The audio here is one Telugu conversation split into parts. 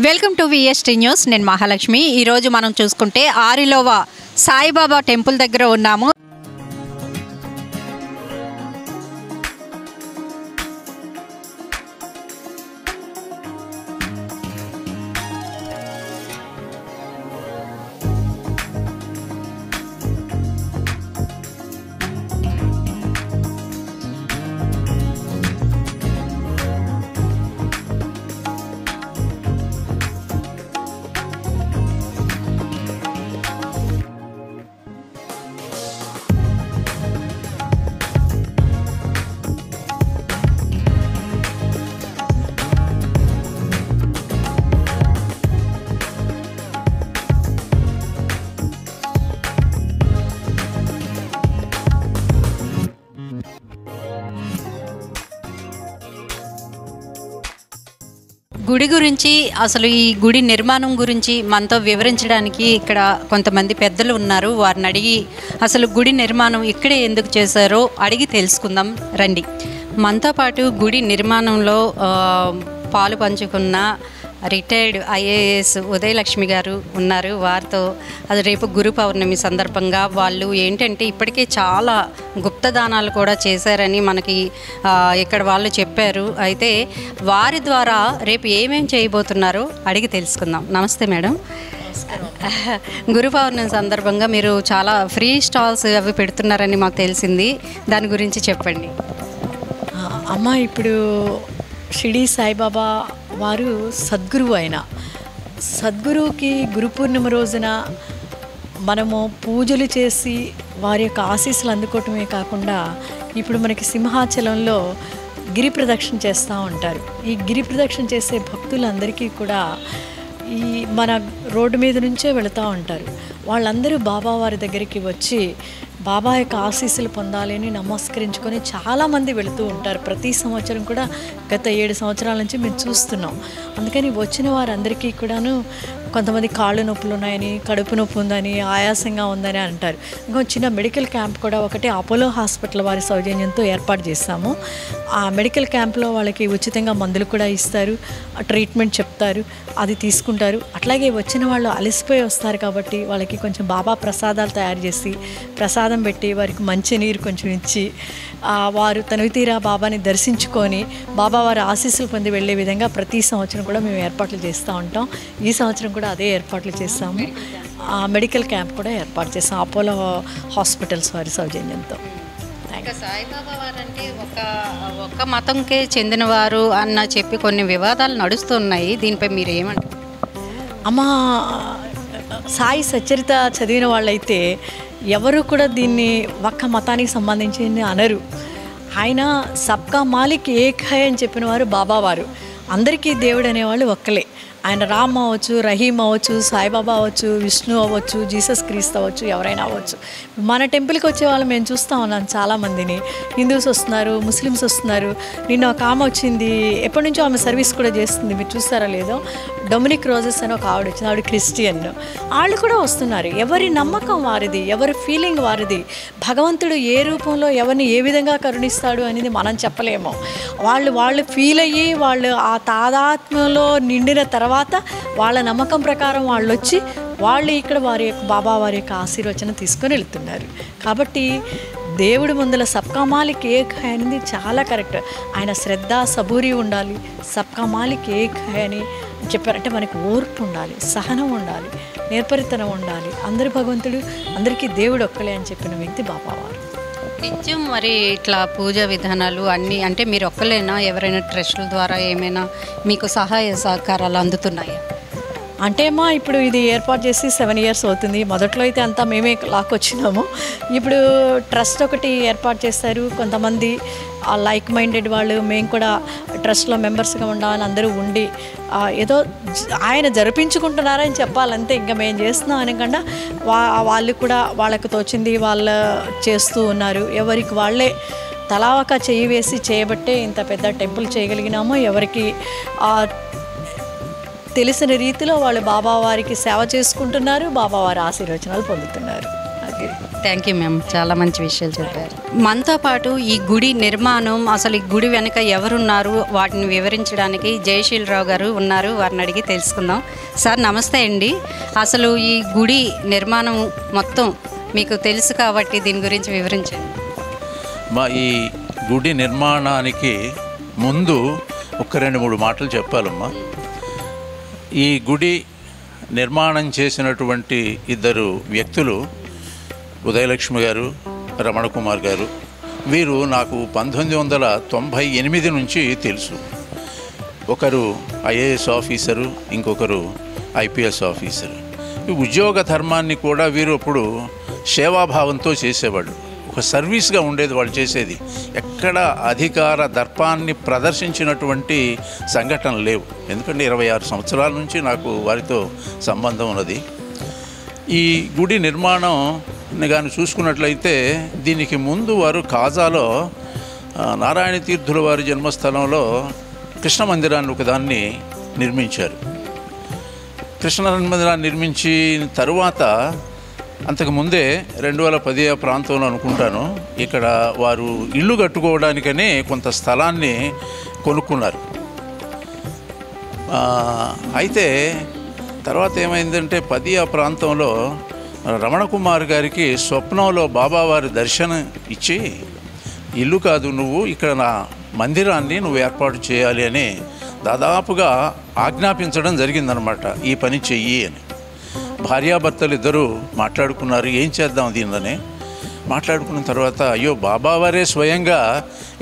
Welcome to VST news. నేను మహాలక్ష్మి. ఈరోజు మనం చూసుకుంటే ఆరిలోవ సాయిబాబా టెంపుల్ దగ్గర ఉన్నాము. గుడి గురించి, అసలు ఈ గుడి నిర్మాణం గురించి మనతో వివరించడానికి ఇక్కడ కొంతమంది పెద్దలు ఉన్నారు. వారిని అడిగి అసలు గుడి నిర్మాణం ఇక్కడే ఎందుకు చేశారో అడిగి తెలుసుకుందాం రండి. మనతో పాటు గుడి నిర్మాణంలో పాలు పంచుకున్న రిటైర్డ్ ఐఏఎస్ ఉదయలక్ష్మి గారు ఉన్నారు. వారితో అది రేపు గురు పౌర్ణమి సందర్భంగా వాళ్ళు ఏంటంటే ఇప్పటికే చాలా గుప్తదానాలు కూడా చేశారని మనకి ఇక్కడ వాళ్ళు చెప్పారు. అయితే వారి ద్వారా రేపు ఏమేం చేయబోతున్నారో అడిగి తెలుసుకుందాం. నమస్తే మేడం. గురు పౌర్ణమి సందర్భంగా మీరు చాలా ఫ్రీ స్టాల్స్ అవి పెడుతున్నారని మాకు తెలిసింది. దాని గురించి చెప్పండి. అమ్మ, ఇప్పుడు షిరిడి సాయిబాబా వారు సద్గురువు. అయిన సద్గురువుకి గురు పూర్ణిమ రోజున మనము పూజలు చేసి వారి యొక్క ఆశీస్సులు అందుకోవటమే కాకుండా ఇప్పుడు మనకి సింహాచలంలో గిరి ప్రదక్షిణ చేస్తూ ఉంటారు. ఈ గిరి ప్రదక్షిణ చేసే భక్తులందరికీ కూడా ఈ మన రోడ్డు మీద నుంచే వెళుతూ ఉంటారు. వాళ్ళందరూ బాబా వారి దగ్గరికి వచ్చి బాబా యొక్క ఆశీస్సులు పొందాలని నమస్కరించుకొని చాలామంది వెళుతూ ఉంటారు. ప్రతి సంవత్సరం కూడా గత 7 సంవత్సరాల నుంచి మేము చూస్తున్నాం. అందుకని వచ్చిన వారందరికీ కూడాను కొంతమంది కాళ్ళు నొప్పులు ఉన్నాయని, కడుపు నొప్పి ఉందని, ఆయాసంగా ఉందని అంటారు. ఇంకో చిన్న మెడికల్ క్యాంప్ కూడా ఒకటి అపోలో హాస్పిటల్ వారి సౌజన్యంతో ఏర్పాటు చేస్తాము. ఆ మెడికల్ క్యాంప్లో వాళ్ళకి ఉచితంగా మందులు కూడా ఇస్తారు, ట్రీట్మెంట్ చెప్తారు, అది తీసుకుంటారు. అట్లాగే వచ్చిన వాళ్ళు అలసిపోయి వస్తారు కాబట్టి వాళ్ళకి కొంచెం బాబా ప్రసాదాలు తయారు చేసి ప్రసాదం పెట్టి వారికి మంచి నీరు కొంచెం ఇచ్చి వారు తనివి తీరా బాబాని దర్శించుకొని బాబా వారి ఆశీస్సులు పొంది వెళ్ళే విధంగా ప్రతి సంవత్సరం కూడా మేము ఏర్పాట్లు చేస్తూ ఉంటాం. ఈ సంవత్సరం కూడా అదే ఏర్పాట్లు చేస్తాము. మెడికల్ క్యాంప్ కూడా ఏర్పాటు చేస్తాం అపోలో హాస్పిటల్స్ వారి సౌజన్యంతో. సాయిబాబా వారంటే ఒక మతంకే చెందినవారు అన్న చెప్పి కొన్ని వివాదాలు నడుస్తున్నాయి. దీనిపై మీరు ఏమంటారు? అమ్మ, సాయి సచ్చరిత చదివిన వాళ్ళైతే ఎవరు కూడా దీన్ని ఒక్క మతానికి సంబంధించింది అనరు. ఆయన సబ్కా మాలిక్ ఏక్ హై అని చెప్పిన వారు బాబావారు. అందరికీ దేవుడు అనేవాళ్ళు ఒక్కలే. ఆయన రామ్ అవ్వచ్చు, రహీం అవ్వచ్చు, సాయిబాబా అవ్వచ్చు, విష్ణు అవ్వచ్చు, జీసస్ క్రీస్తు అవ్వచ్చు, ఎవరైనా అవ్వచ్చు. మన టెంపుల్కి వచ్చే వాళ్ళు మేము చూస్తూ ఉన్నాం. చాలామందిని హిందూస్ వస్తున్నారు, ముస్లిమ్స్ వస్తున్నారు. నిన్న ఒక ఆమె వచ్చింది, ఎప్పటి నుంచో ఆమె సర్వీస్ కూడా చేస్తుంది, మీరు చూస్తారా లేదో. డొమినిక్ రోజెస్ అని ఒక ఆవిడ వచ్చింది, ఆవిడ క్రిస్టియన్. వాళ్ళు కూడా వస్తున్నారు. ఎవరి నమ్మకం వారిది, ఎవరి ఫీలింగ్ వారిది. భగవంతుడు ఏ రూపంలో ఎవరిని ఏ విధంగా కరుణిస్తాడు అనేది మనం చెప్పలేము. వాళ్ళు ఫీల్ అయ్యి వాళ్ళు ఆ తాదాత్మ్యంలో నిండిన తర్వాత వాళ్ళ నమ్మకం ప్రకారం వాళ్ళు వచ్చి వాళ్ళు ఇక్కడ వారి యొక్క బాబా వారి యొక్క ఆశీర్వచనం తీసుకొని వెళ్తున్నారు. కాబట్టి దేవుడి ముందల సబ్కా మాలిక్ ఏక్ హై అనేది చాలా కరెక్ట్. ఆయన శ్రద్ధ సబూరి ఉండాలి, సబ్కా మాలిక్ ఏక్ హై అని చెప్పారంటే మనకు ఓర్పు ఉండాలి, సహనం ఉండాలి, నేర్పరితనం ఉండాలి. అందరి భగవంతుడు, అందరికీ దేవుడు ఒక్కలే అని చెప్పిన వ్యక్తి బాబావారు. నిత్యం మరి ఇట్లా పూజా విధానాలు అన్నీ అంటే మీరు ఒక్కలేనా, ఎవరైనా ట్రస్టుల ద్వారా ఏమైనా మీకు సహాయ సహకారాలు అందుతున్నాయా? అంటే అమ్మా, ఇప్పుడు ఇది ఏర్పాటు చేసి 7 years అవుతుంది. మొదట్లో అయితే అంతా మేమే లాక్కొచ్చినాము. ఇప్పుడు ట్రస్ట్ ఒకటి ఏర్పాటు చేస్తారు. కొంతమంది లైక్ మైండెడ్ వాళ్ళు, మేము కూడా ట్రస్ట్లో మెంబర్స్గా ఉండాలని అందరూ ఉండి ఏదో ఆయన జరిపించుకుంటున్నారని చెప్పాలంతే. ఇంకా మేము చేస్తున్నాం అనకుండా వాళ్ళు కూడా వాళ్ళకు తోచింది వాళ్ళు చేస్తూ ఉన్నారు. ఎవరికి వాళ్ళే తలా ఒక చెయ్యి వేసి చేయబట్టే ఇంత పెద్ద టెంపుల్ చేయగలిగినామో. ఎవరికి తెలిసిన రీతిలో వాళ్ళు బాబావారికి సేవ చేసుకుంటున్నారు, బాబావారి ఆశీర్వచనాలు పొందుతున్నారు. అది ఓకే, థ్యాంక్ యూ మ్యామ్, చాలా మంచి విషయాలు చెప్పారు. మనతో పాటు ఈ గుడి నిర్మాణం, అసలు ఈ గుడి వెనుక ఎవరున్నారు వాటిని వివరించడానికి జయశీలరావు గారు ఉన్నారు. వారిని అడిగి తెలుసుకుందాం. సార్ నమస్తే అండి. అసలు ఈ గుడి నిర్మాణం మొత్తం మీకు తెలుసు కాబట్టి దీని గురించి వివరించండి. మా ఈ గుడి నిర్మాణానికి ముందు ఒక 2-3 మాటలు చెప్పాలమ్మా. ఈ గుడి నిర్మాణం చేసినటువంటి ఇద్దరు వ్యక్తులు ఉదయలక్ష్మి గారు, రమణ కుమార్ గారు. వీరు నాకు 1998 నుంచి తెలుసు. ఒకరు ఐఏఎస్ ఆఫీసరు, ఇంకొకరు ఐపీఎస్ ఆఫీసరు. ఈ ఉద్యోగ ధర్మాన్ని కూడా వీరు అప్పుడు సేవాభావంతో చేసేవాళ్ళు. ఒక సర్వీస్గా ఉండేది వాళ్ళు చేసేది. ఎక్కడ అధికార దర్పాన్ని ప్రదర్శించినటువంటి సంఘటనలు లేవు. ఎందుకంటే 26 సంవత్సరాల నుంచి నాకు వారితో సంబంధం ఉన్నది. ఈ గుడి నిర్మాణం కానీ చూసుకున్నట్లయితే దీనికి ముందు వారు కాజాలో నారాయణ తీర్థుల వారి జన్మస్థలంలో కృష్ణ మందిరాన్ని ఒకదాన్ని నిర్మించారు. కృష్ణ మందిరాన్ని నిర్మించిన తరువాత అంతకుముందే 2010 ప్రాంతంలో అనుకుంటాను, ఇక్కడ వారు ఇల్లు కట్టుకోవడానికని కొంత స్థలాన్ని కొనుక్కున్నారు. అయితే తర్వాత ఏమైందంటే 10 ప్రాంతంలో రమణ కుమార్ గారికి స్వప్నంలో బాబావారి దర్శనం ఇచ్చి, ఇల్లు కాదు నువ్వు ఇక్కడ నా మందిరాన్ని నువ్వు ఏర్పాటు చేయాలి అని దాదాపుగా ఆజ్ఞాపించడం జరిగిందనమాట. ఈ పని చెయ్యి అని. భార్యాభర్తలు ఇద్దరూ మాట్లాడుకున్నారు, ఏం చేద్దాం దీనిని. మాట్లాడుకున్న తర్వాత అయ్యో బాబావారే స్వయంగా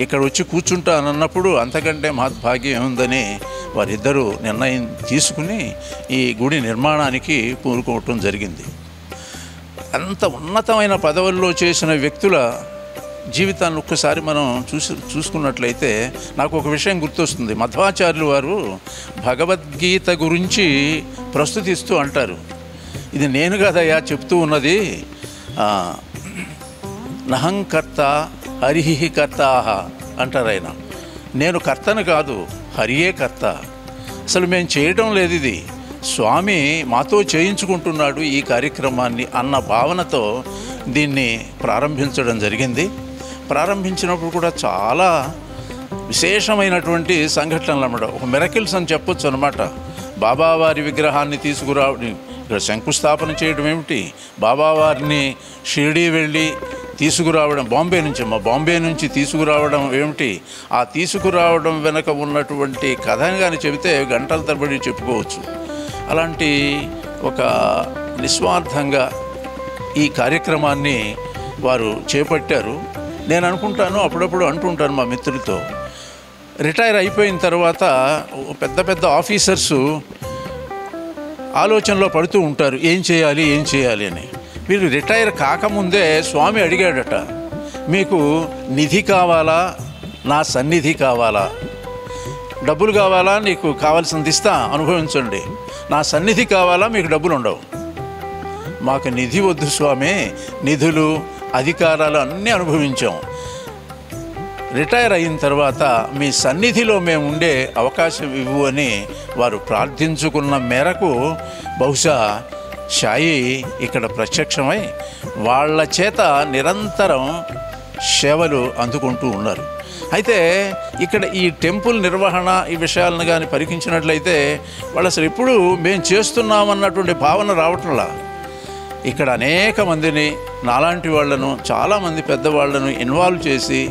ఇక్కడ వచ్చి కూర్చుంటానన్నప్పుడు అంతకంటే మహద్భాగ్యం ఏముందని వారిద్దరూ నిర్ణయం తీసుకుని ఈ గుడి నిర్మాణానికి పూనుకోవటం జరిగింది. అంత ఉన్నతమైన పదవుల్లో చేసిన వ్యక్తుల జీవితాన్ని ఒక్కసారి మనం చూసుకున్నట్లయితే నాకు ఒక విషయం గుర్తొస్తుంది. మధ్వాచార్యులు వారు భగవద్గీత గురించి ప్రస్తుతిస్తూ అంటారు, ఇది నేను కదయ్యా చెప్తూ ఉన్నది, నహంకర్త హరిహి కర్తాహ అంటారు ఆయన. నేను కర్తను కాదు, హరియే కర్త. అసలు మేము చేయటం లేదు, ఇది స్వామి మాతో చేయించుకుంటున్నాడు ఈ కార్యక్రమాన్ని అన్న భావనతో దీన్ని ప్రారంభించడం జరిగింది. ప్రారంభించినప్పుడు కూడా చాలా విశేషమైనటువంటి సంఘటనలు అన్నమాట. ఒక మిరకిల్స్ అని చెప్పొచ్చు అనమాట. బాబావారి విగ్రహాన్ని తీసుకురావడం, ఇక్కడ శంకుస్థాపన చేయడం ఏమిటి, బాబావారిని షిరిడీ వెళ్ళి తీసుకురావడం, బాంబే నుంచి తీసుకురావడం ఏమిటి, ఆ తీసుకురావడం వెనక ఉన్నటువంటి కథని కానీ చెబితే గంటల తరబడి చెప్పుకోవచ్చు. అలాంటి ఒక నిస్వార్థంగా ఈ కార్యక్రమాన్ని వారు చేపట్టారు. నేను అనుకుంటాను, అప్పుడప్పుడు అంటుంటాను మా మిత్రులతో, రిటైర్ అయిపోయిన తర్వాత పెద్ద పెద్ద ఆఫీసర్సు ఆలోచనలో పడుతూ ఉంటారు, ఏం చేయాలి అని. వీరు రిటైర్ కాకముందే స్వామి అడిగాడట, మీకు నిధి కావాలా, నా సన్నిధి కావాలా, డబ్బులు కావాలా, నీకు కావాల్సింది ఇస్తా అనుభవించండి, నా సన్నిధి కావాలా, మీకు డబ్బులు ఉండవు. మాకు నిధి వద్దు స్వామి, నిధులు అధికారాలు అన్నీ అనుభవించాం, రిటైర్ అయిన తర్వాత మీ సన్నిధిలో మేము ఉండే అవకాశం ఇవ్వు అని వారు ప్రార్థించుకున్న మేరకు బహుశా సాయి ఇక్కడ ప్రత్యక్షమై వాళ్ళ చేత నిరంతరం సేవలు అందుకుంటూ ఉన్నారు. అయితే ఇక్కడ ఈ టెంపుల్ నిర్వహణ ఈ విషయాలను కానీ పరికించినట్లయితే వాళ్ళు అసలు ఎప్పుడు మేము చేస్తున్నామన్నటువంటి భావన రావట్లా. ఇక్కడ అనేక మందిని, నాలాంటి వాళ్లను, చాలామంది పెద్దవాళ్లను ఇన్వాల్వ్ చేసి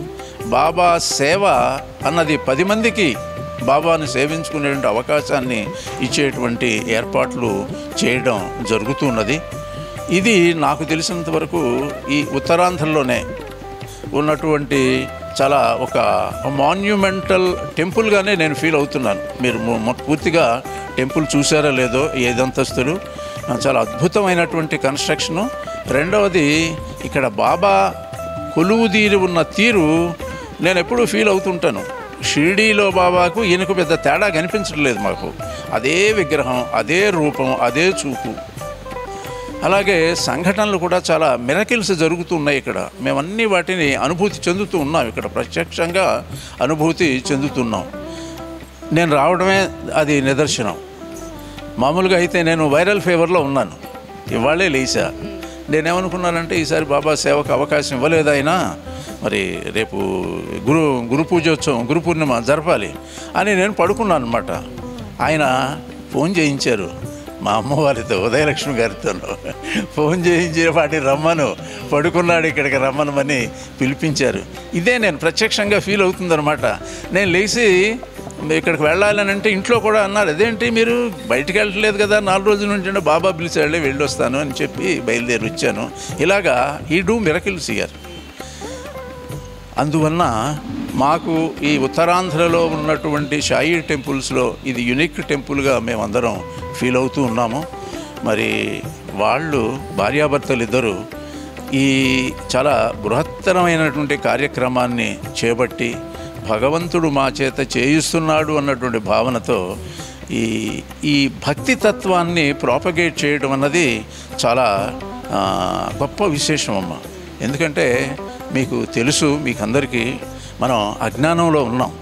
బాబా సేవ అన్నది 10 మందికి బాబాను సేవించుకునే అవకాశాన్ని ఇచ్చేటువంటి ఏర్పాట్లు చేయడం జరుగుతున్నది. ఇది నాకు తెలిసినంత వరకు ఈ ఉత్తరాంధ్రలోనే ఉన్నటువంటి చాలా ఒక మాన్యుమెంటల్ టెంపుల్గానే నేను ఫీల్ అవుతున్నాను. మీరు పూర్తిగా టెంపుల్ చూసారా లేదో, 5 అంతస్తులు, చాలా అద్భుతమైనటువంటి కన్స్ట్రక్షను. రెండవది ఇక్కడ బాబా కొలువుదీరి ఉన్న తీరు నేను ఎప్పుడూ ఫీల్ అవుతుంటాను. షిరిడీలో బాబాకు ఈయనకు పెద్ద తేడా కనిపించట్లేదు మాకు. అదే విగ్రహం, అదే రూపం, అదే చూపు. అలాగే సంఘటనలు కూడా చాలా మిరకిల్స్ జరుగుతున్నాయి ఇక్కడ. మేమన్నీ వాటిని అనుభూతి చెందుతూ ఉన్నాం, ఇక్కడ ప్రత్యక్షంగా అనుభూతి చెందుతున్నాం. నేను రావడమే అది నిదర్శనం. మామూలుగా అయితే నేను వైరల్ ఫీవర్లో ఉన్నాను, ఇవాళే లేచా. నేనేమనుకున్నానంటే ఈసారి బాబా సేవకు అవకాశం ఇవ్వలేదు ఆయన, మరి రేపు గురు పూజోత్సవం, గురు పూర్ణిమ జరపాలి అని నేను పడుకున్నాను అనమాట. ఆయన ఫోన్ చేయించారు మా అమ్మవారితో, ఉదయలక్ష్మి గారితో ఫోన్ చేయించి వాటి రమ్మను, పడుకున్నాడు ఇక్కడికి రమ్మనమని పిలిపించారు. ఇదే నేను ప్రత్యక్షంగా ఫీల్ అవుతుందన్నమాట. నేను లేచి ఇక్కడికి వెళ్ళాలని అంటే ఇంట్లో కూడా అన్నారు, అదేంటి మీరు బయటికి వెళ్ళట్లేదు కదా, 4 రోజుల నుంచి బాబా పిలిచాడే వెళ్ళి వస్తాను అని చెప్పి బయలుదేరి వచ్చాను. ఇలాగా ఈ డూ మిరకిల్స్ హియర్. అందువలన మాకు ఈ ఉత్తరాంధ్రలో ఉన్నటువంటి షాయి టెంపుల్స్లో ఇది యునిక్ టెంపుల్గా మేమందరం ఫీల్ అవుతూ ఉన్నాము. మరి వాళ్ళు భార్యాభర్తలు ఇద్దరు ఈ చాలా బృహత్తరమైనటువంటి కార్యక్రమాన్ని చేపట్టి భగవంతుడు మా చేత చేయిస్తున్నాడు అన్నటువంటి భావనతో ఈ భక్తి తత్వాన్ని ప్రాపగేట్ చేయడం అన్నది చాలా గొప్ప విశేషం అమ్మ. ఎందుకంటే మీకు తెలుసు, మీకు అందరికీ మనం అజ్ఞానంలో ఉన్నాం.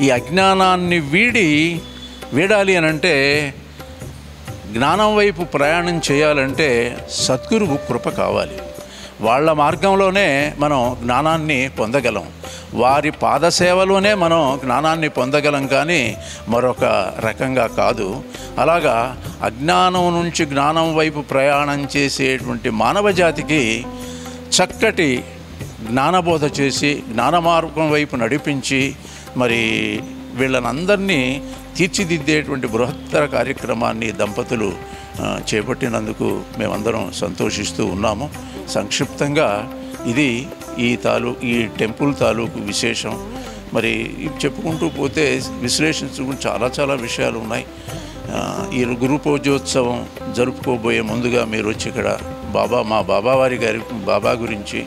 ఈ అజ్ఞానాన్ని వీడాలి అని అంటే, జ్ఞానం వైపు ప్రయాణం చేయాలంటే సద్గురువు కృప కావాలి. వాళ్ళ మార్గంలోనే మనం జ్ఞానాన్ని పొందగలం, వారి పాదసేవలోనే మనం జ్ఞానాన్ని పొందగలం, కానీ మరొక రకంగా కాదు. అలాగా అజ్ఞానం నుంచి జ్ఞానం వైపు ప్రయాణం చేసేటువంటి మానవ జాతికి చక్కటి జ్ఞానబోధ చేసి జ్ఞాన మార్గం వైపు నడిపించి మరి వీళ్ళనందరినీ తీర్చిదిద్దేటువంటి బృహత్తర కార్యక్రమాన్ని దంపతులు చేపట్టినందుకు మేమందరం సంతోషిస్తూ ఉన్నాము. సంక్షిప్తంగా ఇది ఈ టెంపుల్ తాలూకు విశేషం. మరి చెప్పుకుంటూ పోతే విశ్లేషించుకుంటూ చాలా విషయాలు ఉన్నాయి. ఈ గురు పూజోత్సవం జరుపుకోబోయే ముందుగా మీరు వచ్చి ఇక్కడ మా బాబా గురించి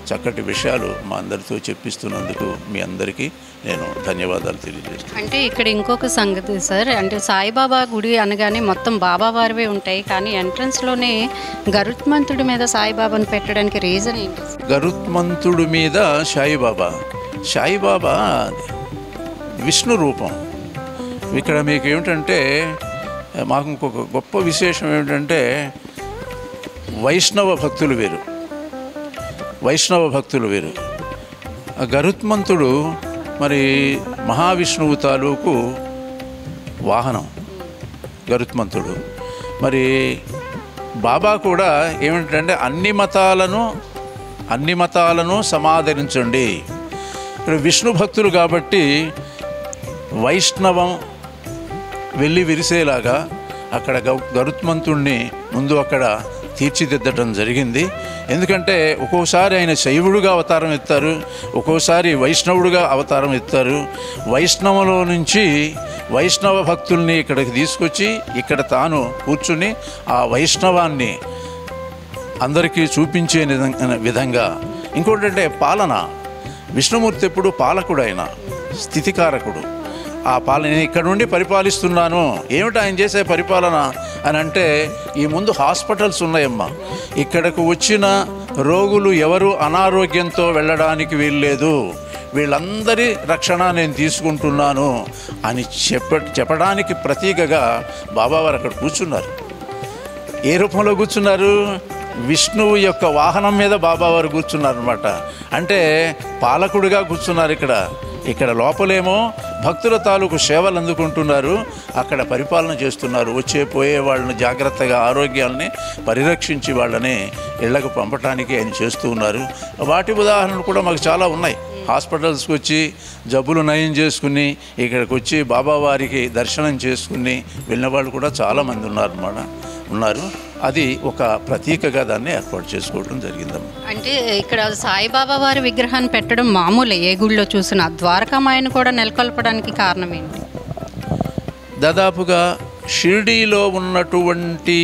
చక్కటి విషయాలు మా అందరితో చెప్పిస్తున్నందుకు మీ అందరికీ నేను ధన్యవాదాలు తెలియజేస్తాను. అంటే ఇక్కడ ఇంకొక సంగతి సార్, అంటే సాయిబాబా గుడి అనగానే మొత్తం బాబావారివే ఉంటాయి, కానీ ఎంట్రన్స్లోనే గరుత్మంతుడి మీద సాయిబాబాను పెట్టడానికి రీజన్ ఏంటి? గరుత్మంతుడి మీద సాయిబాబా విష్ణు రూపం. ఇక్కడ మీకు ఏమిటంటే, మాకు ఇంకొక గొప్ప విశేషం ఏమిటంటే, వైష్ణవ భక్తులు వేరు. గరుత్మంతుడు మరి మహావిష్ణువు తాలూకు వాహనం గరుత్మంతుడు. మరి బాబా కూడా ఏమిటంటే అన్ని మతాలను సమాదరించండి. ఇప్పుడు విష్ణు భక్తులు కాబట్టి వైష్ణవం వెళ్ళి విరిసేలాగా అక్కడ గరుత్మంతుణ్ణి ముందు అక్కడ తీర్చిదిద్దడం జరిగింది. ఎందుకంటే ఒక్కోసారి ఆయన శైవుడుగా అవతారం ఎత్తారు, ఒక్కోసారి వైష్ణవుడుగా అవతారం ఎత్తారు. వైష్ణవంలో నుంచి వైష్ణవ భక్తుల్ని ఇక్కడికి తీసుకొచ్చి ఇక్కడ తాను కూర్చుని ఆ వైష్ణవాన్ని అందరికీ చూపించే విధంగా. ఇంకోటంటే పాలన. విష్ణుమూర్తి ఎప్పుడు పాలకుడు, ఆయన స్థితికారకుడు. ఆ పాలన ఇక్కడ నుండి పరిపాలిస్తున్నాను. ఏమిటి ఆయన చేసే పరిపాలన అని అంటే, ఈ ముందు హాస్పిటల్స్ ఉన్నాయమ్మా, ఇక్కడకు వచ్చిన రోగులు ఎవరు అనారోగ్యంతో వెళ్ళడానికి వీల్లేదు, వీళ్ళందరి రక్షణ నేను తీసుకుంటున్నాను అని చెప్పడానికి ప్రతీకగా బాబావారు అక్కడ కూర్చున్నారు. ఏ రూపంలో కూర్చున్నారు? విష్ణువు యొక్క వాహనం మీద బాబావారు కూర్చున్నారు అన్నమాట. అంటే పాలకుడిగా కూర్చున్నారు. ఇక్కడ లోపలేమో భక్తుల తాలూకు సేవలు అందుకుంటున్నారు, అక్కడ పరిపాలన చేస్తున్నారు. పోయే వాళ్ళని జాగ్రత్తగా ఆరోగ్యాలని పరిరక్షించి వాళ్ళని ఇళ్లకు పంపడానికి ఆయన చేస్తూ ఉన్నారు. వాటి ఉదాహరణలు కూడా మాకు చాలా ఉన్నాయి. హాస్పిటల్స్కి వచ్చి జబ్బులు నయం చేసుకుని ఇక్కడికి వచ్చి బాబావారికి దర్శనం చేసుకుని వెళ్ళిన వాళ్ళు కూడా చాలామంది ఉన్నారు. అది ఒక ప్రతీకగా దాన్ని ఏర్పాటు చేసుకోవడం జరిగిందమ్మా. అంటే ఇక్కడ సాయిబాబా వారి విగ్రహాన్ని పెట్టడం మామూలే, ఏ గుడిలో చూసినా. ద్వారకామాయను కూడా నెలకొల్పడానికి కారణం ఏంటి? దాదాపుగా షిర్డీలో ఉన్నటువంటి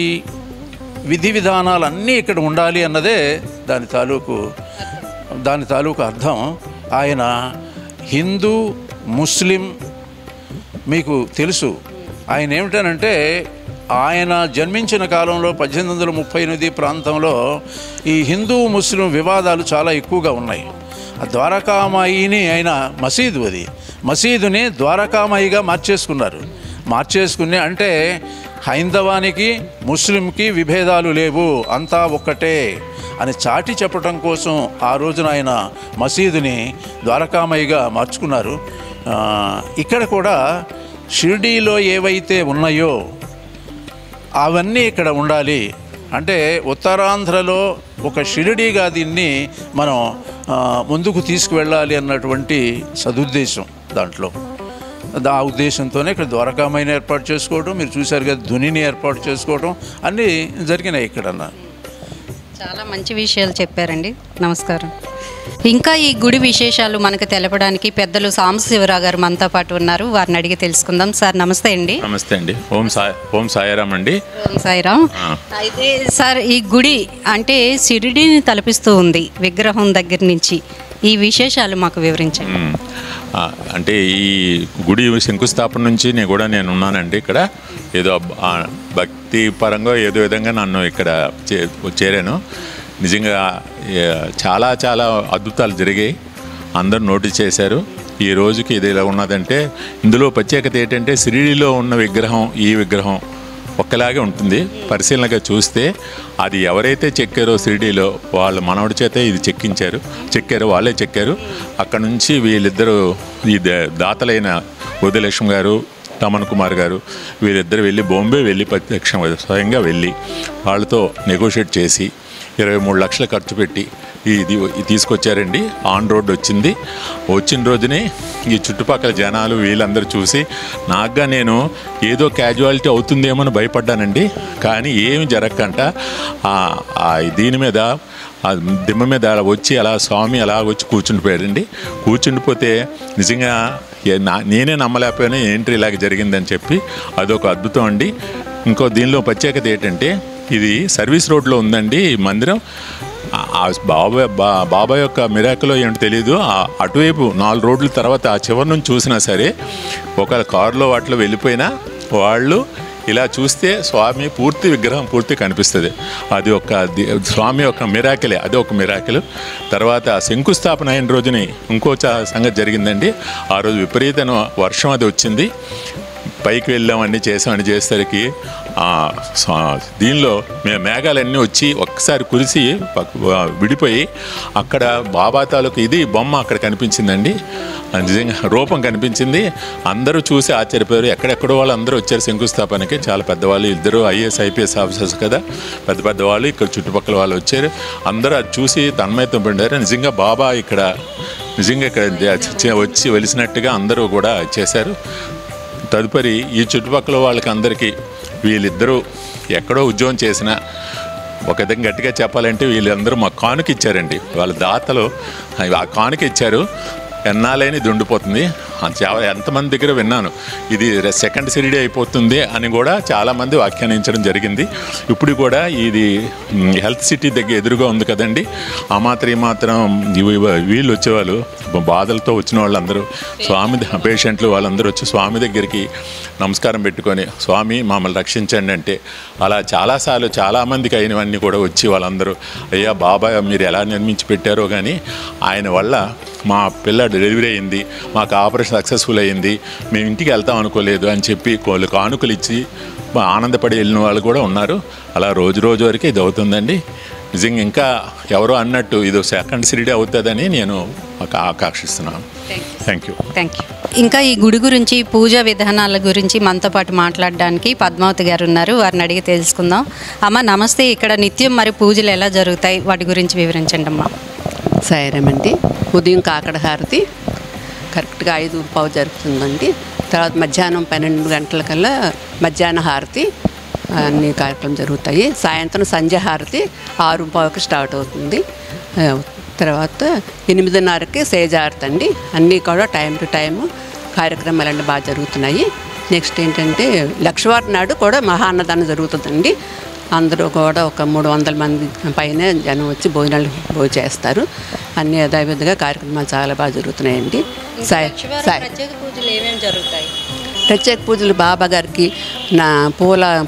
విధి విధానాలన్నీ ఇక్కడ ఉండాలి అన్నదే దాని తాలూకు అర్థం. ఆయన హిందూ, ముస్లిం. మీకు తెలుసు ఆయన ఏమిటనంటే, ఆయన జన్మించిన కాలంలో 1838 ప్రాంతంలో ఈ హిందూ ముస్లిం వివాదాలు చాలా ఎక్కువగా ఉన్నాయి. ఆ ద్వారకామాయిని ఆయన మసీదుని ద్వారకామాయిగా మార్చేసుకుని, అంటే హైందవానికి ముస్లింకి విభేదాలు లేవు, అంతా ఒక్కటే అని చాటి చెప్పడం కోసం ఆ రోజున ఆయన మసీదుని ద్వారకామయిగా మార్చుకున్నారు. ఇక్కడ కూడా షిర్డీలో ఏవైతే ఉన్నాయో అవన్నీ ఇక్కడ ఉండాలి. అంటే ఉత్తరాంధ్రలో ఒక షిరిడీగా దీన్ని మనం ముందుకు తీసుకువెళ్ళాలి అన్నటువంటి సదుద్దేశం దాంట్లో. ఆ ఉద్దేశంతోనే ఇక్కడ ద్వారకామయిని ఏర్పాటు చేసుకోవడం, మీరు చూశారు కదా ధునిని ఏర్పాటు చేసుకోవడం అన్నీ జరిగినాయి ఇక్కడన్నా. చాలా మంచి విషయాలు చెప్పారండి. నమస్కారం. ఇంకా ఈ గుడి విశేషాలు మనకు తెలపడానికి పెద్దలు సాంబశివరావు గారు మనతో పాటు ఉన్నారు. వారిని అడిగి తెలుసుకుందాం. సార్ నమస్తే అండి. నమస్తే అండి. ఓం సాయిరామ్ అండి. ఓం సాయిరామ్. అయితే సార్, ఈ గుడి అంటే షిరిడీని తలపిస్తూ ఉంది విగ్రహం దగ్గర నుంచి. ఈ విశేషాలు మాకు వివరించండి. అంటే ఈ గుడి శంకుస్థాపన నుంచి నేను ఉన్నానండి. ఇక్కడ ఏదో భక్తి పరంగా ఏదో విధంగా నన్ను ఇక్కడ చేరాను. నిజంగా చాలా చాలా అద్భుతాలు జరిగాయి, అందరూ నోటీస్ చేశారు. ఈ రోజుకి ఇది ఇలా ఉన్నదంటే ఇందులో ప్రత్యేకత ఏంటంటే షిరిడీలో ఉన్న విగ్రహం ఈ విగ్రహం ఒక్కలాగే ఉంటుంది. పరిశీలనగా చూస్తే అది ఎవరైతే చెక్కారో షిరిడీలో వాళ్ళ మనవడి చేత ఇది చెక్కారు, వాళ్ళే చెక్కారు. అక్కడ నుంచి వీళ్ళిద్దరూ ఈ దాతలైన ఉదయలక్ష్మి గారు, తమన్ కుమార్ గారు వీళ్ళిద్దరు వెళ్ళి బాంబే వెళ్ళి ప్రత్యక్షంగా స్వయంగా వెళ్ళి వాళ్ళతో నెగోషియేట్ చేసి 23 లక్షలు ఖర్చు పెట్టి ఇది తీసుకొచ్చారండి. ఆన్ రోడ్ వచ్చింది. వచ్చిన రోజునే ఈ చుట్టుపక్కల జనాలు వీళ్ళందరూ చూసి నాకుగా నేను ఏదో క్యాజువాలిటీ అవుతుందేమో అని భయపడ్డానండి. కానీ ఏమి జరగకంట దీని మీద దిమ్మ మీద వచ్చి అలా స్వామి అలా వచ్చి కూర్చుండిపోయాడండి. కూర్చుండిపోతే నిజంగా నేనే నమ్మలేకపోయాను, ఏంటి ఇలాగ జరిగిందని చెప్పి. అదొక అద్భుతం అండి. ఇంకో దీనిలో ప్రత్యేకత ఏంటంటే ఇది సర్వీస్ రోడ్లో ఉందండి ఈ మందిరం. బాబాయ్ యొక్క మిరాకిలో ఏంటో తెలియదు. అటువైపు 4 రోడ్ల తర్వాత ఆ చివరి నుంచి చూసినా సరే, ఒక కారులో వాటిలో వెళ్ళిపోయినా వాళ్ళు ఇలా చూస్తే స్వామి విగ్రహం పూర్తి కనిపిస్తుంది. అది ఒక స్వామి యొక్క మిరాకిలే, అది ఒక మిరాకిల్. తర్వాత శంకుస్థాపన అయిన రోజుని ఇంకో సంగతి జరిగిందండి. ఆ రోజు విపరీతమైన వర్షం అది వచ్చింది. పైకి వెళ్ళామన్నీ చేసేసరికి దీనిలో మేఘాలన్నీ వచ్చి ఒక్కసారి కురిసి విడిపోయి అక్కడ బాబా తాలూకు ఇది బొమ్మ అక్కడ కనిపించిందండి. నిజంగా రూపం కనిపించింది. అందరూ చూసి ఆశ్చర్యపోయారు. ఎక్కడెక్కడో వాళ్ళు అందరూ వచ్చారు శంకుస్థాపనకి. చాలా పెద్దవాళ్ళు, ఇద్దరు IAS IPS ఆఫీసర్స్ కదా, పెద్దవాళ్ళు. ఇక్కడ చుట్టుపక్కల వాళ్ళు వచ్చారు. అందరూ అది చూసి తన్మయత్వం పడ్డారు. నిజంగా బాబా ఇక్కడ వచ్చి వెలిసినట్టుగా అందరూ కూడా చేశారు. తదుపరి ఈ చుట్టుపక్కల వాళ్ళకి అందరికీ వీళ్ళిద్దరూ ఎక్కడో ఉద్యోగం చేసినా ఒక విధంగా గట్టిగా చెప్పాలంటే వీళ్ళందరూ మా కానుక ఇచ్చారండి. వాళ్ళ దాతలు ఆ కానుక ఇచ్చారు. ఎన్నాళ్ళని ఇది ఉండిపోతుంది. ఎంతమంది దగ్గర విన్నాను ఇది సెకండ్ షిరిడీ అయిపోతుంది అని కూడా చాలామంది వ్యాఖ్యానించడం జరిగింది. ఇప్పుడు కూడా ఇది హెల్త్ సిటీ దగ్గర ఎదురుగా ఉంది కదండి. ఆ మాత్రం వీళ్ళు వచ్చేవాళ్ళు బాధలతో వచ్చిన వాళ్ళందరూ స్వామి పేషెంట్లు వాళ్ళందరూ వచ్చి స్వామి దగ్గరికి నమస్కారం పెట్టుకొని స్వామి మమ్మల్ని రక్షించండి అంటే అలా చాలాసార్లు చాలామందికి అయినవన్నీ కూడా వచ్చి వాళ్ళందరూ అయ్యా బాబాయ్ మీరు ఎలా నిర్మించి పెట్టారో కానీ ఆయన వల్ల మా పిల్ల డెలివరీ అయింది, మాకు ఆపరేషన్ సక్సెస్ఫుల్ అయ్యింది, మేము ఇంటికి వెళ్తాం అనుకోలేదు అని చెప్పి వాళ్ళు కానుకలు ఇచ్చి ఆనందపడి వెళ్ళిన వాళ్ళు కూడా ఉన్నారు. అలా రోజు వరకు ఇది అవుతుందండి. నిజంగా ఇంకా ఎవరో అన్నట్టు ఇది సెకండ్ షిరిడీ అవుతుందని నేను ఆకాంక్షిస్తున్నాను. Thank you. ఇంకా ఈ గుడి గురించి పూజా విధానాల గురించి మనతో పాటు మాట్లాడడానికి పద్మావతి గారు ఉన్నారు. వారిని అడిగి తెలుసుకుందాం. అమ్మ నమస్తే. ఇక్కడ నిత్యం మరి పూజలు ఎలా జరుగుతాయి వాటి గురించి వివరించండి అమ్మా. సాయిరామండి. ఉదయం కాకడ హారతి కరెక్ట్గా 5:15 జరుగుతుందండి. తర్వాత మధ్యాహ్నం 12 గంటలకల్లా మధ్యాహ్న హారతి అన్ని కార్యక్రమం జరుగుతాయి. సాయంత్రం సంధ్య హారతి 6:15కి స్టార్ట్ అవుతుంది. తర్వాత 8:30కి సేజారతి అండి. అన్నీ కూడా టైం టు టైము కార్యక్రమాలన్నీ బాగా జరుగుతున్నాయి. నెక్స్ట్ ఏంటంటే లక్షవారం నాడు కూడా మహాన్నదానం జరుగుతుందండి. అందరూ కూడా ఒక 300 మంది పైన జనం వచ్చి భోజనం చేస్తారు. అన్ని యథావిధిగా కార్యక్రమాలు చాలా బాగా జరుగుతున్నాయండి. ప్రత్యేక పూజలు బాబా గారికి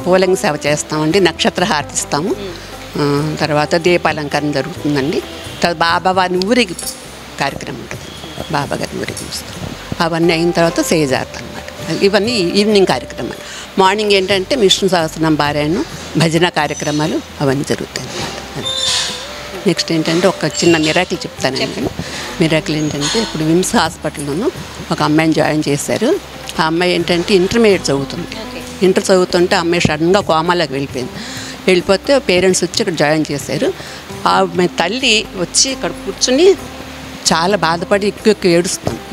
పూలంగి సేవ చేస్తామండి. నక్షత్ర హారతి ఇస్తాము. తర్వాత దీపాలంకరణ జరుగుతుందండి. తర్వాత బాబా వారిని ఊరికి కార్యక్రమం ఉంటుంది. బాబా గారిని ఊరికి ఇస్తాం. అవన్నీ అయిన తర్వాత సేజారతి అన్నమాట. ఇవన్నీ ఈవినింగ్ కార్యక్రమాలు. మార్నింగ్ ఏంటంటే విష్ణు సహస్రనామ పారాయణం, భజన కార్యక్రమాలు అవన్నీ జరుగుతాయి అన్నమాట. నెక్స్ట్ ఏంటంటే ఒక చిన్న మిరాకిల్ చెప్తానండి. మిరాకిల్ ఏంటంటే ఇప్పుడు విమ్స్ హాస్పిటల్లోనూ ఒక అమ్మాయిని జాయిన్ చేశారు. ఆ అమ్మాయి ఏంటంటే ఇంటర్మీడియట్ చదువుతుంది. ఇంటర్ చదువుతుంటే అమ్మాయి సడన్గా కోమాలోకి వెళ్ళిపోతే పేరెంట్స్ వచ్చి ఇక్కడ జాయిన్ చేశారు. ఆమె తల్లి వచ్చి ఇక్కడ కూర్చుని చాలా బాధపడి ఎక్కువ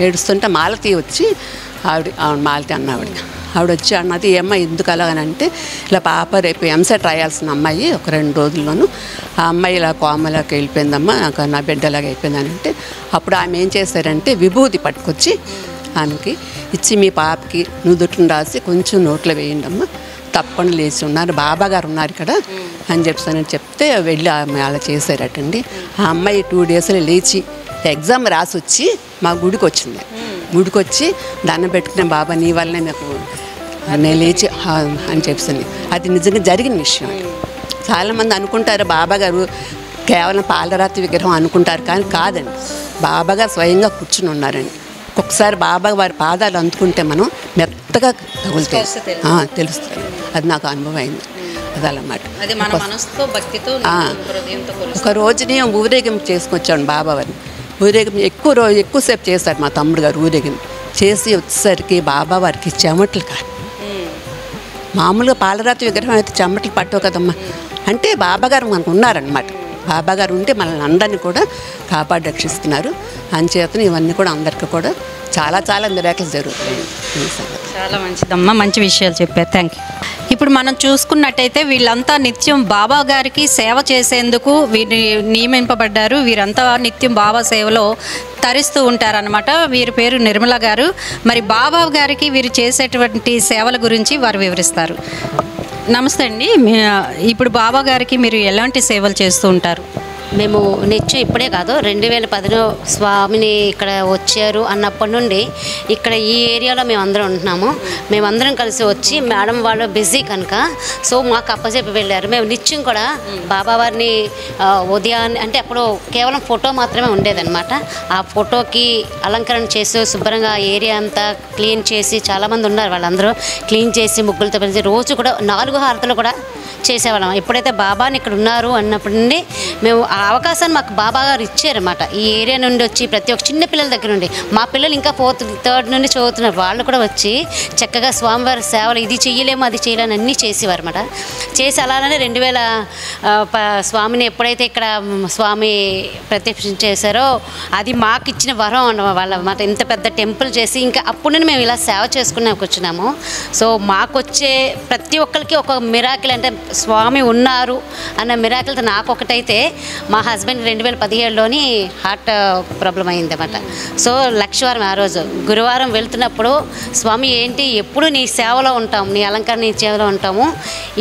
ఏడుస్తుంటే మాలతి వచ్చి మాలతి ఆవిడ వచ్చి అన్నది, ఏమ్మా ఎందుకు అలాగనంటే ఇలా పాప రేపు ఎంసెట్ రాయాల్సిన అమ్మాయి ఒక 2 రోజుల్లోనూ ఆ అమ్మాయి ఇలా కోమలోకి వెళ్ళిపోయిందమ్మా, నాకు నా బిడ్డలాగా అయిపోయిందని అంటే అప్పుడు ఆమె ఏం చేశారంటే విభూతి పట్టుకొచ్చి ఆమెకి ఇచ్చి మీ పాపకి నుదుటిని రాసి కొంచెం నోట్లో వేయండి అమ్మ, తప్పకుండా లేచి ఉన్నారు, బాబా గారు ఉన్నారు ఇక్కడ అని చెప్తే వెళ్ళి ఆమె అలా చేశారటండి. ఆ అమ్మాయి 2 డేస్లో లేచి ఎగ్జామ్ రాసి వచ్చి మా గుడికి వచ్చింది. గుడికి వచ్చి దండం పెట్టుకునే, బాబా నీ వల్లనే నాకు నేను లేచి అని చెప్పాను. అది నిజంగా జరిగిన విషయం. చాలామంది అనుకుంటారు బాబా గారు కేవలం పాలరాతి విగ్రహం అనుకుంటారు, కానీ కాదండి. బాబా గారు స్వయంగా కూర్చుని ఉన్నారండి. ఒక్కొక్కసారి బాబా వారి పాదాలు అందుకుంటే మనం మెత్తగా తగులుతాయి, తెలుస్తుంది. అది నాకు అనుభవం అయింది. అదన్నమాట. ఒక రోజుని ఊరేగింపు చేసుకొచ్చాడు బాబా వారిని. ఊరేగింపు ఎక్కువసేపు చేశాడు మా తమ్ముడు గారు. ఊరేగింపు చేసి వచ్చేసరికి బాబా వారికి చెమటలు కాదు. మామూలుగా పాలరాతి విగ్రహం అయితే చెమటలు పట్టవు కదమ్మా. అంటే బాబాగారు మనకు ఉన్నారనమాట. బాబాగారు ఉంటే మనల్ని అందరినీ కూడా కాపాడి రక్షిస్తున్నారు. అంచేతను ఇవన్నీ కూడా అందరికీ కూడా చాలా మిరాకిల్స్ జరుగుతాయి. చాలా మంచిదమ్మా, మంచి విషయాలు చెప్పారు. Thank you. ఇప్పుడు మనం చూసుకున్నట్టయితే వీళ్ళంతా నిత్యం బాబా గారికి సేవ చేసేందుకు వీరు నియమింపబడ్డారు. వీరంతా నిత్యం బాబా సేవలో తరిస్తూ ఉంటారనమాట. వీరి పేరు నిర్మల గారు. మరి బాబా గారికి వీరు చేసేటువంటి సేవల గురించి వారు వివరిస్తారు. నమస్తే అండి. ఇప్పుడు బాబా గారికి మీరు ఎలాంటి సేవలు చేస్తూ ఉంటారు? మేము నిత్యం ఇప్పుడే కాదు, 2010లో స్వామిని ఇక్కడ వచ్చారు అన్నప్పటి నుండి ఇక్కడ ఈ ఏరియాలో మేమందరం ఉంటున్నాము. మేమందరం కలిసి వచ్చి మేడం వాళ్ళు బిజీ కనుక సో మాకు అప్పచెప్పి వెళ్ళారు. మేము నిత్యం కూడా బాబావారిని ఉదయాన్నే అంటే అప్పుడు కేవలం ఫోటో మాత్రమే ఉండేదన్నమాట. ఆ ఫోటోకి అలంకరణ చేసి శుభ్రంగా ఏరియా అంతా క్లీన్ చేసి, చాలామంది ఉన్నారు వాళ్ళందరూ క్లీన్ చేసి ముగ్గులతో పెంచి రోజు కూడా 4 హారతులు కూడా చేసేవాళ్ళం. ఎప్పుడైతే బాబాని ఇక్కడ ఉన్నారు అన్నప్పటి నుండి మేము ఆ అవకాశాన్ని మాకు బాబా గారు ఇచ్చారన్నమాట. ఈ ఏరియా నుండి వచ్చి ప్రతి ఒక్క చిన్న పిల్లల దగ్గర నుండి, మా పిల్లలు ఇంకా 4th, 3rd నుండి చదువుతున్నారు, వాళ్ళు కూడా వచ్చి చక్కగా స్వామివారి సేవలు ఇది చెయ్యలేము అది చేయలేము అన్నీ చేసేవారు అన్నమాట. చేసి అలానే 2000 స్వామిని ఎప్పుడైతే ఇక్కడ స్వామి ప్రత్యక్షం చేశారో అది మాకు ఇచ్చిన వరం వాళ్ళ అన్నమాట. ఇంత పెద్ద టెంపుల్ చేసి ఇంకా అప్పుడు నుండి మేము ఇలా సేవ చేసుకునే వచ్చినాము. సో మాకు వచ్చే ప్రతి ఒక్కరికి ఒక మిరాకిల్ అంటే స్వామి ఉన్నారు అన్న మిరాకిల్తో నాకు ఒకటైతే మా హస్బెండ్ 2017లోని హార్ట్ ప్రాబ్లం అయిందన్నమాట. సో లక్షవారం ఆ రోజు గురువారం వెళ్తున్నప్పుడు స్వామి ఏంటి ఎప్పుడు నీ సేవలో ఉంటాము, నీ అలంకరణ నీ సేవలో ఉంటాము,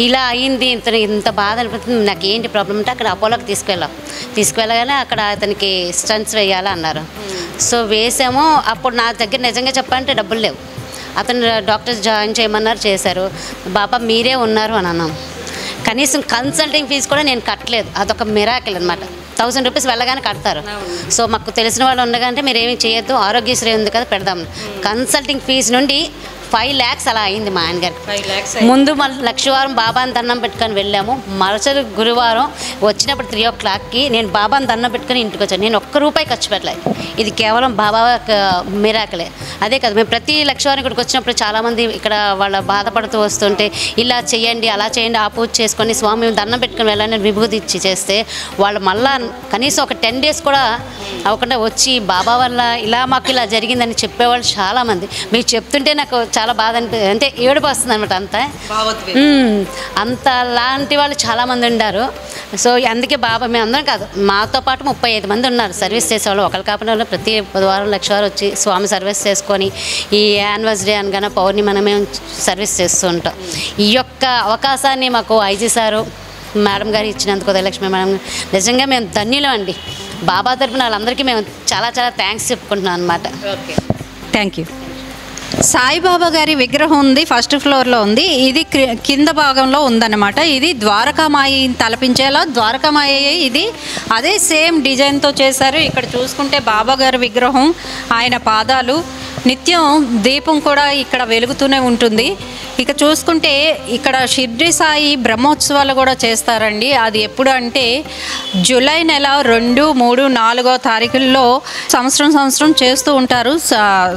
ఇలా అయింది ఇంత బాధ అనిపిస్తుంది, నాకు ఏంటి ప్రాబ్లం అంటే అక్కడ అపోలోకి తీసుకువెళ్ళగానే అక్కడ అతనికి స్టంట్స్ వేయాలి అన్నారు. సో వేసాము. అప్పుడు నా దగ్గర నిజంగా చెప్పాలంటే డబ్బులు లేవు. అతను డాక్టర్స్ జాయిన్ చేయమన్నారు, చేశారు. బాబా మీరే ఉన్నారు అని అన్నాం. కనీసం కన్సల్టింగ్ ఫీజు కూడా నేను కట్టలేదు. అదొక మిరాకిల్ అనమాట. 1000 రూపీస్ వెళ్ళగానే కడతారు. సో మాకు తెలిసిన వాళ్ళు ఉండగానే మీరు ఏమి చేయొద్దు, ఆరోగ్యశ్రీ ఉంది కదా పెడదాం. కన్సల్టింగ్ ఫీజు నుండి 5 lakhs అలా అయింది మా ఆయనగారికి. ముందు మళ్ళీ లక్షవారం బాబాని దండం పెట్టుకొని వెళ్ళాము. మరుసటి గురువారం వచ్చినప్పుడు 3 o'clockకి నేను బాబాని దండం పెట్టుకొని ఇంటికి వచ్చాను. నేను ₹1 ఖర్చు పెట్టలేదు. ఇది కేవలం బాబా మిరాకిలే. అదే కదా, మేము ప్రతి లక్షవారం ఇక్కడికి వచ్చినప్పుడు చాలామంది ఇక్కడ వాళ్ళ బాధపడుతూ వస్తుంటే ఇలా చేయండి అలా చేయండి, ఆ పూజ చేసుకొని స్వామి దండం పెట్టుకొని వెళ్ళాలని విభూతి ఇచ్చి చేస్తే వాళ్ళు మళ్ళా కనీసం ఒక 10 days కూడా అవ్వకుండా వచ్చి బాబా వల్ల ఇలా మాకు ఇలా జరిగిందని చెప్పేవాళ్ళు చాలామంది. మీరు చెప్తుంటే నాకు చాలా బాధ అంటే ఏడుపు వస్తుంది అనమాట. అంత లాంటి వాళ్ళు చాలామంది ఉన్నారు. సో అందుకే బాబా మేము అందరం కాదు, మాతో పాటు 35 మంది ఉన్నారు సర్వీస్ చేసేవాళ్ళు. ఒకరి కాపిన వాళ్ళు ప్రతి బుధవారం లక్షవారం వచ్చి స్వామి సర్వీస్ చేసుకొని ఈ యానివర్సరీ అనగానే పౌర్ణిమన మేము సర్వీస్ చేస్తూ ఉంటాం. ఈ యొక్క అవకాశాన్ని మాకు ఐజీ సారు మేడం గారు ఇచ్చినందుకు, ఉదయలక్ష్మి మేడం నిజంగా మేము ధన్యులం అండి. బాబా తరపున వాళ్ళందరికీ మేము చాలా థ్యాంక్స్ చెప్పుకుంటున్నాం అనమాట. Thank you. సాయిబాబా గారి విగ్రహం ఉంది, 1st floorలో ఉంది. ఇది కింద భాగంలో ఉందన్నమాట. ఇది ద్వారకామాయి తలపించేలా ద్వారకామాయి ఇది అదే సేమ్ డిజైన్తో చేశారు. ఇక్కడ చూసుకుంటే బాబా గారి విగ్రహం, ఆయన పాదాలు, నిత్యం దీపం కూడా ఇక్కడ వెలుగుతూనే ఉంటుంది. ఇక చూసుకుంటే ఇక్కడ షిర్డీ సాయి బ్రహ్మోత్సవాలు కూడా చేస్తారండి. అది ఎప్పుడు అంటే జూలై నెల 2, 3, 4వ తారీఖుల్లో సంవత్సరం చేస్తూ ఉంటారు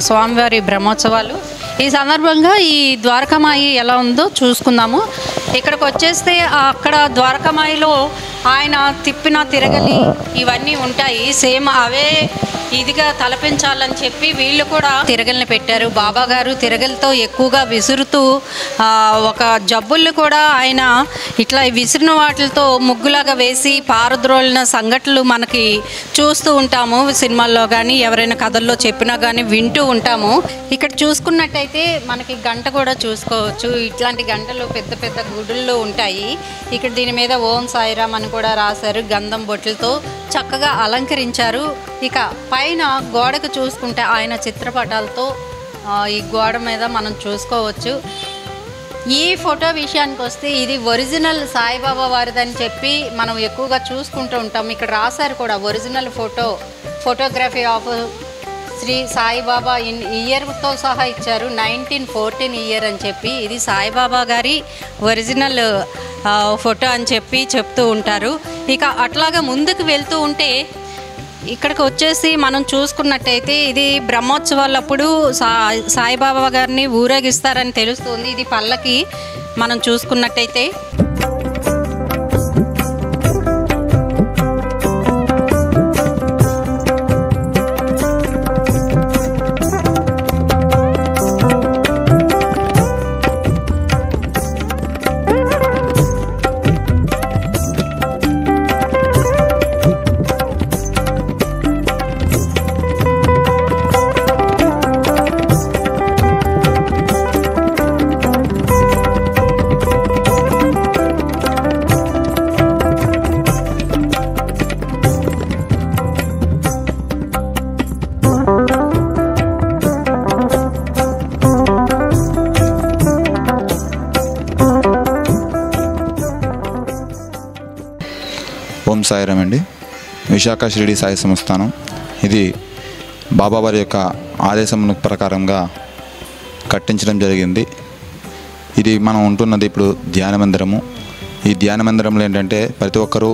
స్వామివారి బ్రహ్మోత్సవాలు. ఈ సందర్భంగా ఈ ద్వారకామాయి ఎలా ఉందో చూసుకుందాము. ఇక్కడికి వచ్చేస్తే అక్కడ ద్వారకామాయిలో ఆయన తిప్పిన తిరగలి ఇవన్నీ ఉంటాయి. సేమ్ అవే ఇదిగా తలపించాలని చెప్పి వీళ్ళు కూడా తిరగల్ని పెట్టారు. బాబా గారు తిరగలతో ఎక్కువగా విసురుతూ ఒక జబ్బుళ్ళు కూడా ఆయన ఇట్లా విసిరిన వాటితో ముగ్గులాగా వేసి పారద్రోలిన సంఘటనలు మనకి చూస్తూ ఉంటాము సినిమాల్లో కానీ ఎవరైనా కథల్లో చెప్పినా కానీ వింటూ ఉంటాము. ఇక్కడ చూసుకున్నట్టయితే మనకి గంట కూడా చూసుకోవచ్చు. ఇట్లాంటి గంటలు పెద్ద పెద్ద గుడుల్లో ఉంటాయి. ఇక్కడ దీని మీద ఓం సాయిరామ్ అని కూడా రాశారు. గంధం బొట్లతో చక్కగా అలంకరించారు. ఇక పైన గోడకు చూసుకుంటే ఆయన చిత్రపటాలతో ఈ గోడ మీద మనం చూసుకోవచ్చు. ఈ ఫోటో విషయానికి వస్తే ఇది ఒరిజినల్ సాయిబాబా వారిదని చెప్పి మనం ఎక్కువగా చూసుకుంటూ ఉంటాం. ఇక్కడ రాశారు కూడా original photography of Shri Saibaba ఇయర్తో సహా ఇచ్చారు. 1914 ఇయర్ అని చెప్పి ఇది సాయిబాబా గారి ఒరిజినల్ ఫోటో అని చెప్పి చెప్తూ ఉంటారు. ఇక అట్లాగా ముందుకు వెళ్తూ ఉంటే ఇక్కడికి వచ్చేసి మనం చూసుకున్నట్టయితే ఇది బ్రహ్మోత్సవాలప్పుడు సాయిబాబా గారిని ఊరేగిస్తారని తెలుస్తుంది. ఇది పల్లకి మనం చూసుకున్నట్టయితే ఓం సాయిరామ్ అండి. విశాఖ షిరిడి సాయి సంస్థానం ఇది బాబావారి యొక్క ఆదేశం ప్రకారంగా కట్టించడం జరిగింది. ఇది మనం ఉంటున్నది ఇప్పుడు ధ్యాన మందిరము. ఈ ధ్యాన మందిరంలో ఏంటంటే ప్రతి ఒక్కరూ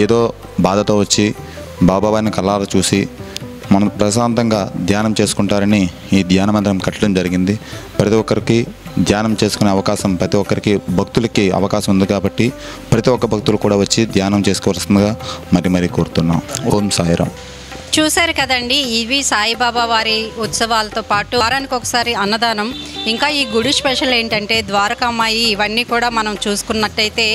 ఏదో బాధతో వచ్చి బాబావారిని కళ్ళారా చూసి మనం ప్రశాంతంగా ధ్యానం చేసుకుంటారని ఈ ధ్యాన మందిరం కట్టడం జరిగింది. ప్రతి ఒక్కరికి ధ్యానం చేసుకునే అవకాశం, ప్రతి ఒక్కరికి భక్తులకి అవకాశం ఉంది కాబట్టి ప్రతి ఒక్క భక్తులు కూడా వచ్చి ధ్యానం చేసుకోవాల్సిందిగా మరీ కోరుతున్నాం. ఓం సాయిరామ్. చూశారు కదండి, ఇవి సాయిబాబా వారి ఉత్సవాలతో పాటు వారానికి ఒకసారి అన్నదానం. ఇంకా ఈ గుడి స్పెషల్ ఏంటంటే ద్వారకామాయి ఇవన్నీ కూడా మనం చూసుకున్నట్టయితే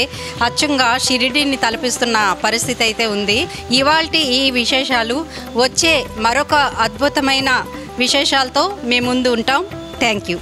అచ్చంగా షిరిడీని తలపిస్తున్న పరిస్థితి అయితే ఉంది. ఇవాల్టి ఈ విశేషాలు వచ్చే మరొక అద్భుతమైన విశేషాలతో మేము ముందు ఉంటాం. Thank you.